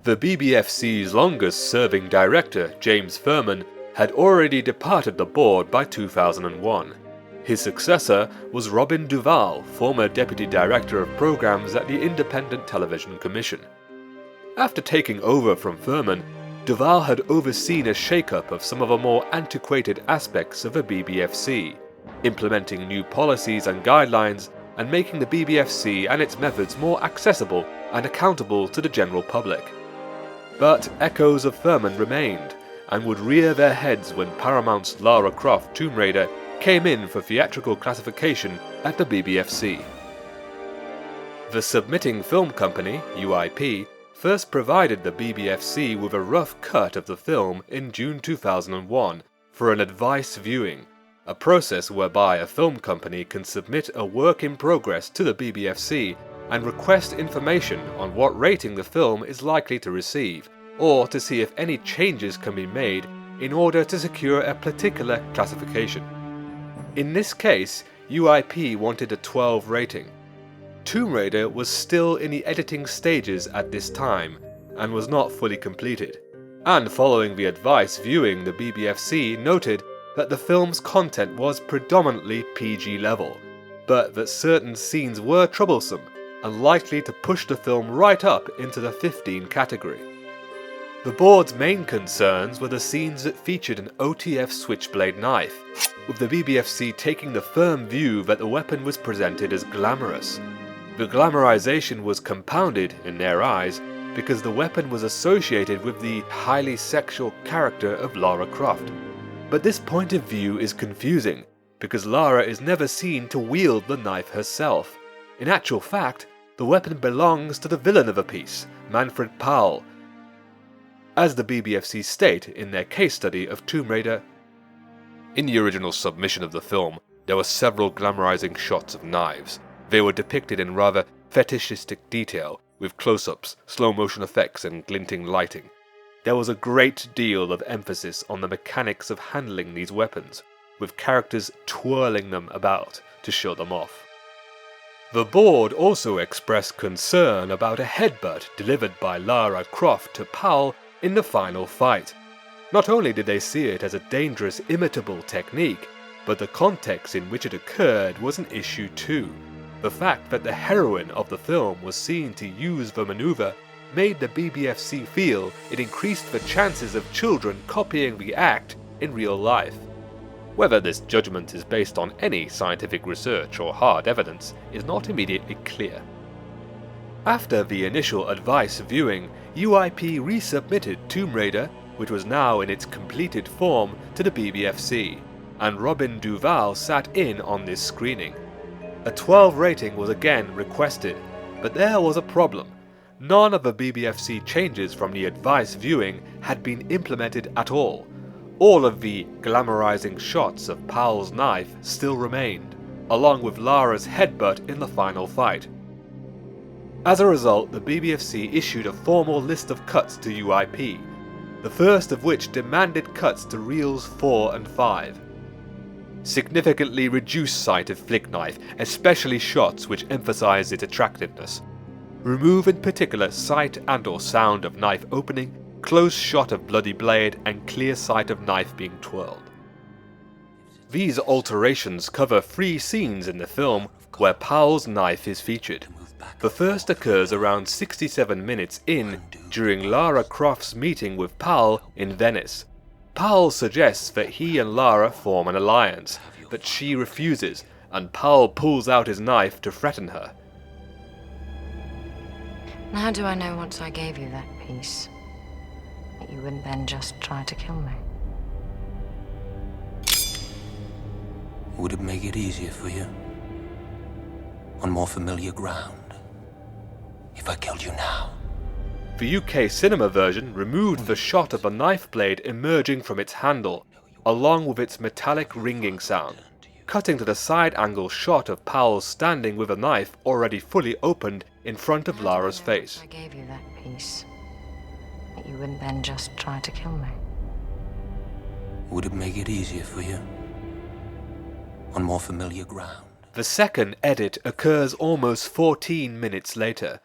The BBFC's longest-serving director, James Furman, had already departed the board by 2001. His successor was Robin Duvall, former Deputy Director of Programs at the Independent Television Commission. After taking over from Furman, Duvall had overseen a shake-up of some of the more antiquated aspects of the BBFC, implementing new policies and guidelines and making the BBFC and its methods more accessible and accountable to the general public. But echoes of Furman remained, and would rear their heads when Paramount's Lara Croft Tomb Raider came in for theatrical classification at the BBFC. The submitting film company, UIP, first provided the BBFC with a rough cut of the film in June 2001 for an advice viewing, a process whereby a film company can submit a work in progress to the BBFC and request information on what rating the film is likely to receive, or to see if any changes can be made in order to secure a particular classification. In this case, UIP wanted a 12 rating. Tomb Raider was still in the editing stages at this time, and was not fully completed, and following the advice viewing, the BBFC noted that the film's content was predominantly PG level, but that certain scenes were troublesome and likely to push the film right up into the 15 category. The board's main concerns were the scenes that featured an OTF switchblade knife, with the BBFC taking the firm view that the weapon was presented as glamorous. The glamorization was compounded, in their eyes, because the weapon was associated with the highly sexual character of Lara Croft. But this point of view is confusing, because Lara is never seen to wield the knife herself. In actual fact, the weapon belongs to the villain of the piece, Manfred Powell. As the BBFC state in their case study of Tomb Raider, in the original submission of the film, there were several glamorizing shots of knives. They were depicted in rather fetishistic detail, with close-ups, slow-motion effects and glinting lighting. There was a great deal of emphasis on the mechanics of handling these weapons, with characters twirling them about to show them off. The board also expressed concern about a headbutt delivered by Lara Croft to Powell in the final fight. Not only did they see it as a dangerous imitable technique, but the context in which it occurred was an issue too. The fact that the heroine of the film was seen to use the maneuver made the BBFC feel it increased the chances of children copying the act in real life. Whether this judgment is based on any scientific research or hard evidence is not immediately clear. After the initial advice viewing, UIP resubmitted Tomb Raider, which was now in its completed form, to the BBFC, and Robin Duvall sat in on this screening. A 12 rating was again requested, but there was a problem. None of the BBFC changes from the advice viewing had been implemented at all. All of the glamorizing shots of Powell's knife still remained, along with Lara's headbutt in the final fight. As a result, the BBFC issued a formal list of cuts to UIP, the first of which demanded cuts to reels 4 and 5. Significantly reduced sight of flick knife, especially shots which emphasize its attractiveness. Remove in particular sight and or sound of knife opening, close shot of bloody blade, and clear sight of knife being twirled. These alterations cover 3 scenes in the film where Powell's knife is featured. The first occurs around 67 minutes in, during Lara Croft's meeting with Powell in Venice. Powell suggests that he and Lara form an alliance, but she refuses, and Powell pulls out his knife to threaten her. And how do I know once I gave you that piece, that you wouldn't then just try to kill me? Would it make it easier for you? On more familiar ground? If I killed you now? The UK cinema version removed the shot of a knife blade emerging from its handle, along with its metallic ringing sound, cutting to the side-angle shot of Powell standing with a knife already fully opened in front of Lara's face. I gave you that piece, that you wouldn't then just try to kill me. Would it make it easier for you? On more familiar ground? The second edit occurs almost 14 minutes later.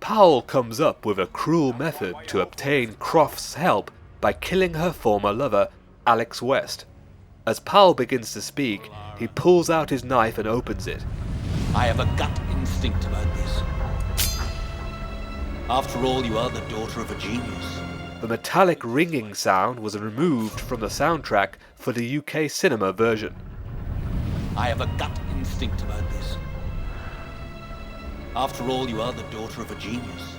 Powell comes up with a cruel method to obtain Croft's help by killing her former lover, Alex West. As Powell begins to speak, he pulls out his knife and opens it. I have a gut instinct about this. After all, you are the daughter of a genius. The metallic ringing sound was removed from the soundtrack for the UK cinema version. I have a gut instinct about this. After all, you are the daughter of a genius.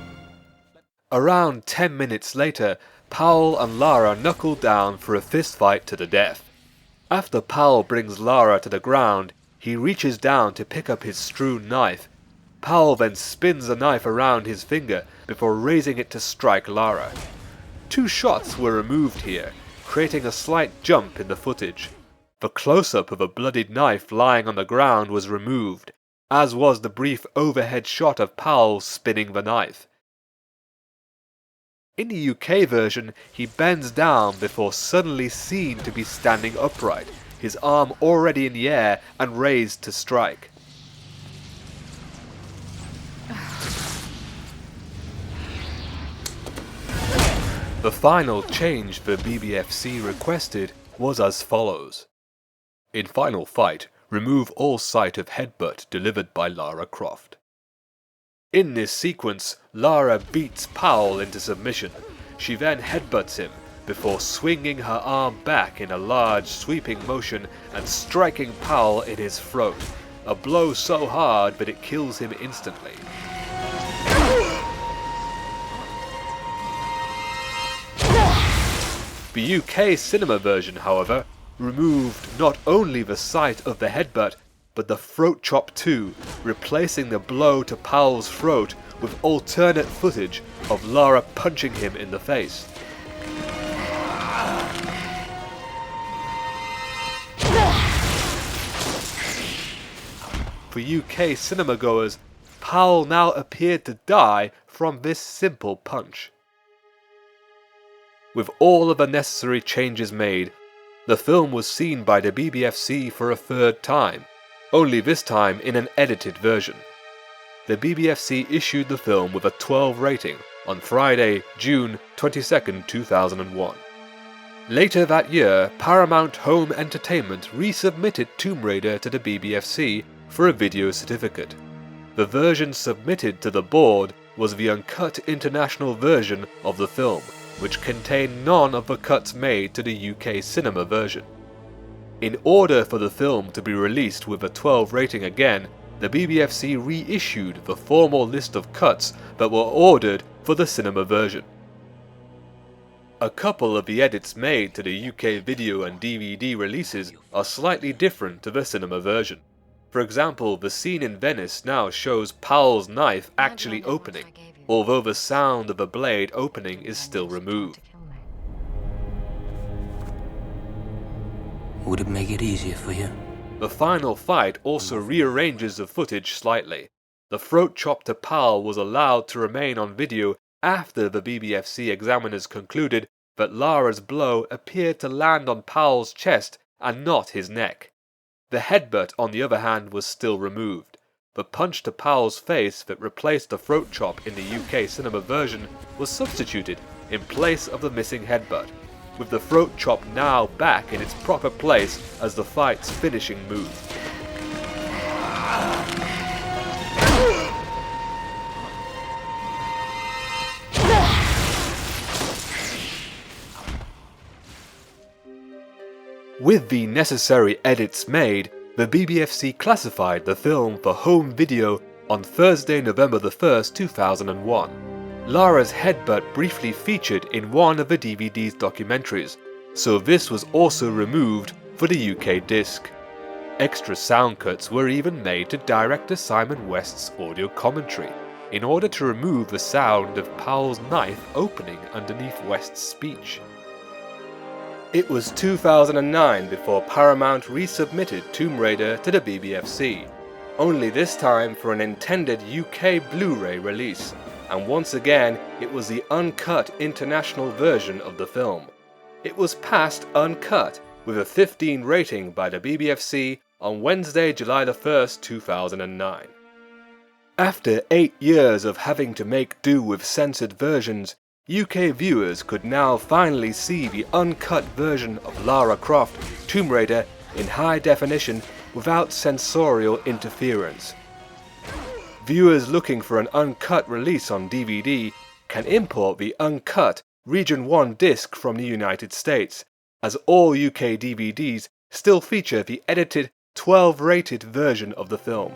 Around 10 minutes later, Powell and Lara knuckle down for a fistfight to the death. After Powell brings Lara to the ground, he reaches down to pick up his strewn knife. Powell then spins the knife around his finger before raising it to strike Lara. 2 shots were removed here, creating a slight jump in the footage. The close-up of a bloodied knife lying on the ground was removed, as was the brief overhead shot of Powell spinning the knife. In the UK version, he bends down before suddenly seen to be standing upright, his arm already in the air and raised to strike. The final change the BBFC requested was as follows. In final fight, remove all sight of headbutt delivered by Lara Croft. In this sequence, Lara beats Powell into submission. She then headbutts him before swinging her arm back in a large sweeping motion and striking Powell in his throat, a blow so hard that it kills him instantly. The UK cinema version, however, removed not only the sight of the headbutt, but the throat chop too, replacing the blow to Powell's throat with alternate footage of Lara punching him in the face. For UK cinema goers, Powell now appeared to die from this simple punch. With all of the necessary changes made, the film was seen by the BBFC for a 3rd time, only this time in an edited version. The BBFC issued the film with a 12 rating on Friday, June 22, 2001. Later that year, Paramount Home Entertainment resubmitted Tomb Raider to the BBFC for a video certificate. The version submitted to the board was the Uncut international version of the film, which contained none of the cuts made to the UK cinema version. In order for the film to be released with a 12 rating again, the BBFC reissued the formal list of cuts that were ordered for the cinema version. A couple of the edits made to the UK video and DVD releases are slightly different to the cinema version. For example, the scene in Venice now shows Powell's knife actually opening, although the sound of the blade opening is still removed. Would it make it easier for you? The final fight also rearranges the footage slightly. The throat chop to Powell was allowed to remain on video after the BBFC examiners concluded that Lara's blow appeared to land on Powell's chest and not his neck. The headbutt, on the other hand, was still removed. The punch to Powell's face that replaced the throat chop in the UK cinema version was substituted in place of the missing headbutt, with the throat chop now back in its proper place as the fight's finishing move. With the necessary edits made, the BBFC classified the film for home video on Thursday, November 1st, 2001. Lara's headbutt briefly featured in one of the DVD's documentaries, so this was also removed for the UK disc. Extra sound cuts were even made to director Simon West's audio commentary, in order to remove the sound of Powell's knife opening underneath West's speech. It was 2009 before Paramount resubmitted Tomb Raider to the BBFC, only this time for an intended UK Blu-ray release, and once again it was the uncut international version of the film. It was passed uncut with a 15 rating by the BBFC on Wednesday, July 1st, 2009. After 8 years of having to make do with censored versions, UK viewers could now finally see the uncut version of Lara Croft, Tomb Raider in high definition without censorial interference. Viewers looking for an uncut release on DVD can import the uncut Region 1 disc from the United States, as all UK DVDs still feature the edited 12-rated version of the film.